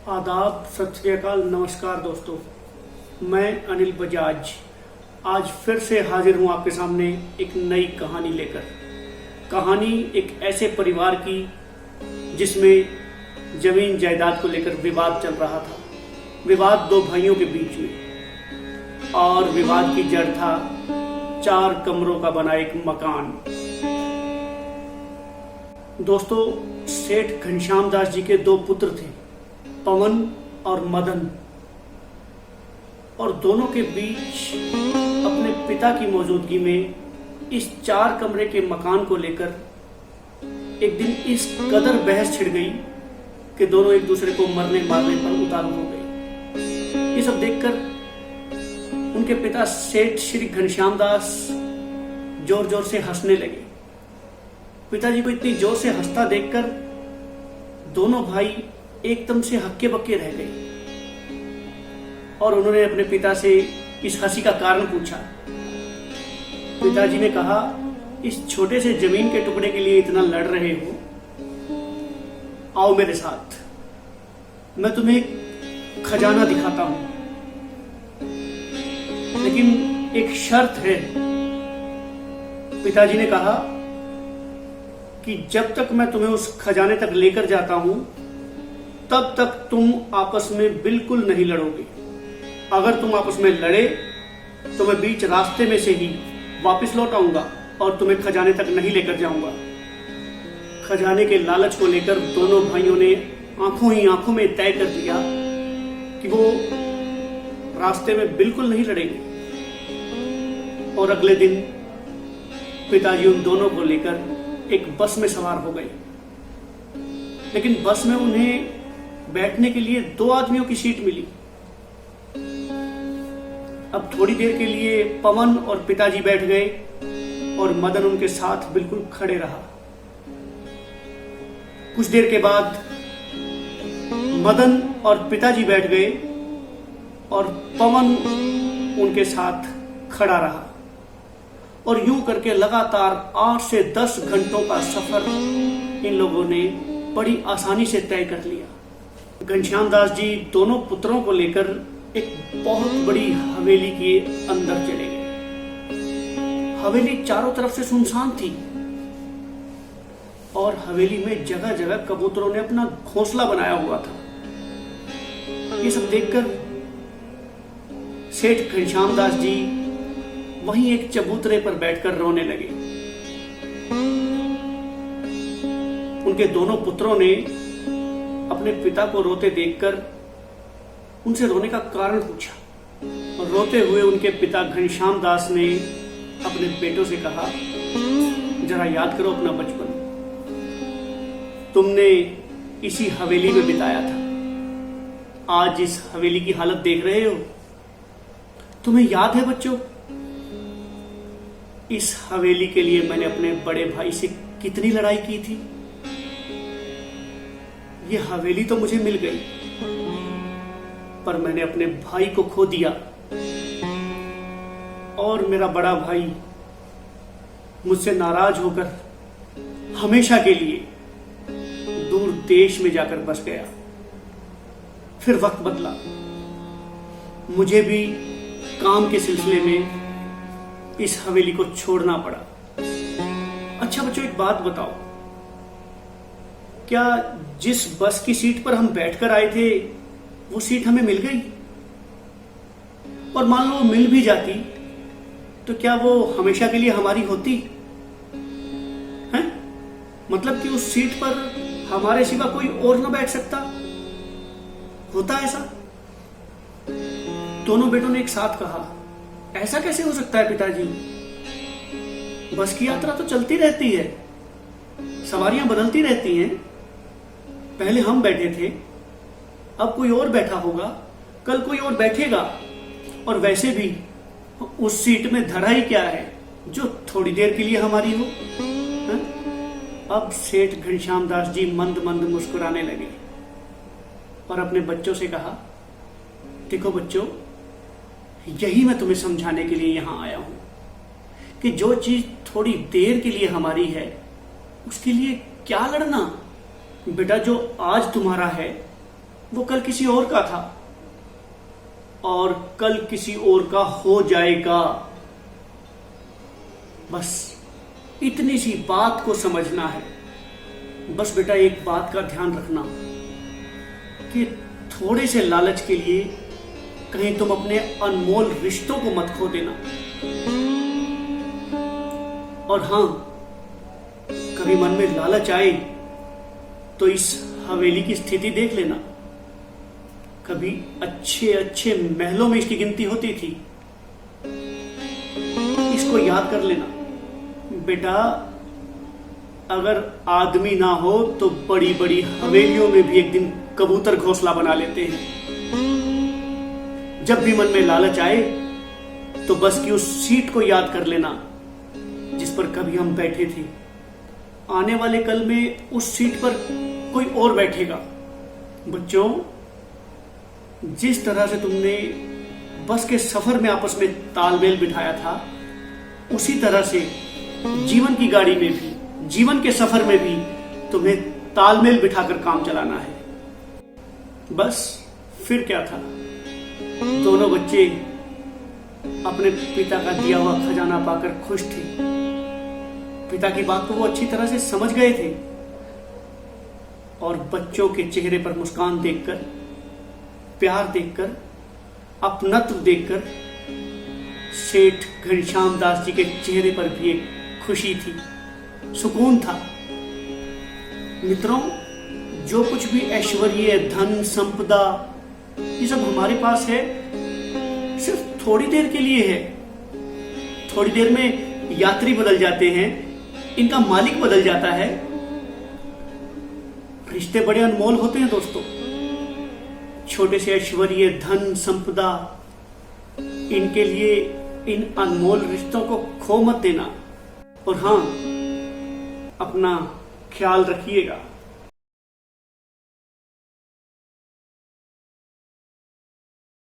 आदाब, सत श्री अकाल, नमस्कार दोस्तों। मैं अनिल बजाज आज फिर से हाजिर हूं आपके सामने एक नई कहानी लेकर। कहानी एक ऐसे परिवार की जिसमें जमीन जायदाद को लेकर विवाद चल रहा था। विवाद दो भाइयों के बीच में, और विवाद की जड़ था 4 कमरों का बना एक मकान। दोस्तों, सेठ घनश्याम दास जी के 2 पुत्र थे, पवन और मदन, और दोनों के बीच अपने पिता की मौजूदगी में इस 4 कमरे के मकान को लेकर एक दिन इस कदर बहस छिड़ गई कि दोनों एक दूसरे को मरने मारने पर उतारू हो गए। ये सब देखकर उनके पिता सेठ श्री घनश्याम दास जोर जोर से हंसने लगे। पिताजी को इतनी जोर से हंसता देखकर दोनों भाई एकदम से हक्के बक्के रह गए और उन्होंने अपने पिता से इस हंसी का कारण पूछा। पिताजी ने कहा, इस छोटे से जमीन के टुकड़े के लिए इतना लड़ रहे हो, आओ मेरे साथ, मैं तुम्हें एक खजाना दिखाता हूं, लेकिन एक शर्त है। पिताजी ने कहा कि जब तक मैं तुम्हें उस खजाने तक लेकर जाता हूं तब तक तुम आपस में बिल्कुल नहीं लड़ोगे। अगर तुम आपस में लड़े तो मैं बीच रास्ते में से ही वापस लौट आऊंगा और तुम्हें खजाने तक नहीं लेकर जाऊंगा। खजाने के लालच को लेकर दोनों भाइयों ने आंखों ही आंखों में तय कर दिया कि वो रास्ते में बिल्कुल नहीं लड़ेंगे। और अगले दिन पिताजी उन दोनों को लेकर एक बस में सवार हो गए, लेकिन बस में उन्हें बैठने के लिए 2 आदमियों की सीट मिली। अब थोड़ी देर के लिए पवन और पिताजी बैठ गए और मदन उनके साथ बिल्कुल खड़े रहा। कुछ देर के बाद मदन और पिताजी बैठ गए और पवन उनके साथ खड़ा रहा, और यूं करके लगातार 8 से 10 घंटों का सफर इन लोगों ने बड़ी आसानी से तय कर लिया। घनश्याम दास जी दोनों पुत्रों को लेकर एक बहुत बड़ी हवेली के अंदर चले गए। हवेली चारों तरफ से सुनसान थी और हवेली में जगह जगह कबूतरों ने अपना घोंसला बनाया हुआ था। ये सब देखकर सेठ घनश्याम दास जी वहीं एक चबूतरे पर बैठकर रोने लगे। उनके दोनों पुत्रों ने अपने पिता को रोते देखकर उनसे रोने का कारण पूछा, और रोते हुए उनके पिता घनश्याम दास ने अपने बेटों से कहा, जरा याद करो अपना बचपन, तुमने इसी हवेली में बिताया था, आज इस हवेली की हालत देख रहे हो। तुम्हें याद है बच्चों, इस हवेली के लिए मैंने अपने बड़े भाई से कितनी लड़ाई की थी। ये हवेली तो मुझे मिल गई, पर मैंने अपने भाई को खो दिया, और मेरा बड़ा भाई मुझसे नाराज होकर हमेशा के लिए दूर देश में जाकर बस गया। फिर वक्त बदला, मुझे भी काम के सिलसिले में इस हवेली को छोड़ना पड़ा। अच्छा बच्चों, एक बात बताओ, क्या जिस बस की सीट पर हम बैठकर आए थे वो सीट हमें मिल गई? और मान लो मिल भी जाती तो क्या वो हमेशा के लिए हमारी होती है? मतलब कि उस सीट पर हमारे सिवा कोई और ना बैठ सकता? होता ऐसा? दोनों बेटों ने एक साथ कहा, ऐसा कैसे हो सकता है पिताजी? बस की यात्रा तो चलती रहती है, सवारियां बदलती रहती हैं। पहले हम बैठे थे, अब कोई और बैठा होगा, कल कोई और बैठेगा, और वैसे भी उस सीट में धरा ही क्या है जो थोड़ी देर के लिए हमारी हो? है? अब सेठ घनश्याम दास जी मंद मंद मुस्कुराने लगे और अपने बच्चों से कहा, देखो बच्चों, यही मैं तुम्हें समझाने के लिए यहां आया हूं कि जो चीज थोड़ी देर के लिए हमारी है उसके लिए क्या लड़ना। बेटा, जो आज तुम्हारा है वो कल किसी और का था और कल किसी और का हो जाएगा। बस इतनी सी बात को समझना है। बस बेटा एक बात का ध्यान रखना कि थोड़े से लालच के लिए कहीं तुम अपने अनमोल रिश्तों को मत खो देना। और हां, कभी मन में लालच आए तो इस हवेली की स्थिति देख लेना। कभी अच्छे अच्छे महलों में इसकी गिनती होती थी। इसको याद कर लेना बेटा। अगर आदमी ना हो तो बड़ी बड़ी हवेलियों में भी एक दिन कबूतर घोंसला बना लेते हैं। जब भी मन में लालच आए तो बस की उस सीट को याद कर लेना जिस पर कभी हम बैठे थे। आने वाले कल में उस सीट पर कोई और बैठेगा। बच्चों, जिस तरह से तुमने बस के सफर में आपस में तालमेल बिठाया था, उसी तरह से जीवन की गाड़ी में भी, जीवन के सफर में भी तुम्हें तालमेल बिठाकर काम चलाना है। बस फिर क्या था, दोनों बच्चे अपने पिता का दिया हुआ खजाना पाकर खुश थे। पिता की बात को वो अच्छी तरह से समझ गए थे और बच्चों के चेहरे पर मुस्कान देखकर, प्यार देखकर, अपनत्व देखकर सेठ घनश्याम दास जी के चेहरे पर भी एक खुशी थी, सुकून था। मित्रों, जो कुछ भी ऐश्वर्य, धन, संपदा ये सब हमारे पास है, सिर्फ थोड़ी देर के लिए है। थोड़ी देर में यात्री बदल जाते हैं, इनका मालिक बदल जाता है। रिश्ते बड़े अनमोल होते हैं दोस्तों। छोटे से ऐश्वर्य, धन, संपदा, इनके लिए इन अनमोल रिश्तों को खो मत देना। और हां, अपना ख्याल रखिएगा।